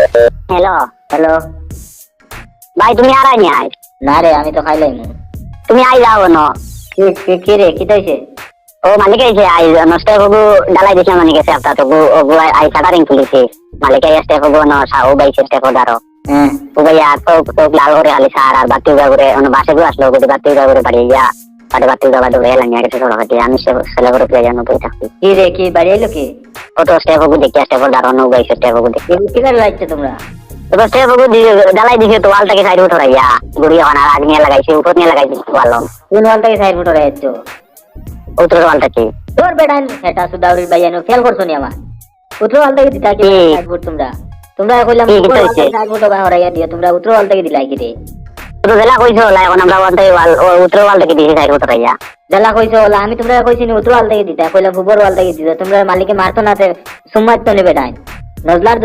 Hello hello. ভাই, তুমি আর I নাই? না রে, আমি তো খাইলাই না। তুমি আই যাও ন? কি রে, কি তাইছে? ও মালিক আইছে, আই নষ্ট হবু ডালাই দিছে মানে গেছে আপনা তো গো আই সাটারিং খুলিছে মালিক আই স্টেপ হবু ন সাউ বাইছে স্টেপ দারো হ্যাঁ ও ভাইয়া তো লাল করে আলি সার আর বাতি উগা করে অন্য বাসে গো আসলো গো বাতি উগা করে বাড়ি যা বাতি উগা দৌড়ে এলাম নিয়ে গেছে ছোট আমি সেলে করে পেয়ে জানো তুই থাকবি কি রে, কি বাড়ি এলো কি? কত স্টেপ হবু দেখি স্টেপ দারো ন বাইছে স্টেপ হবু দেখি কি করে লাগছে তোমরা? তো স্টেপ হবু ডালাই দিছে তো ওয়ালটাকে সাইড উঠে যা গুড়িয়া বানা আগ নিয়ে লাগাইছে উপর নিয়ে লাগাইছে ওয়াল কোন ওয়াল থেকে সাইড ফুটো রাখছ? উত্তর ওয়ালটা কি তোর বেটান সেটা সুদাউরির বাইয়ানো ফেল করছো নি আমার উত্তর ওয়াল থেকে দিতা কি সাইড ফুট তোমরা তোমরা কইলাম উপর ওয়াল থেকে সাইড ফুটো বাহরাইয়া দিও তোমরা উত্তর ওয়াল থেকে দিলাই কি রে? তো জেলা কইছো লা এখন আমরা ওয়াল উত্তর ওয়ালটাকে দিছি সাইড উঠে যা জেলা কইছো ওলা আমি তোমরা কইছি নি উত্তর ওয়াল থেকে দিতা কইলাম উপর ওয়াল থেকে দিও তোমরা মালিকে মারতো না তে সুমাইতো নেবে ডাইন নজলার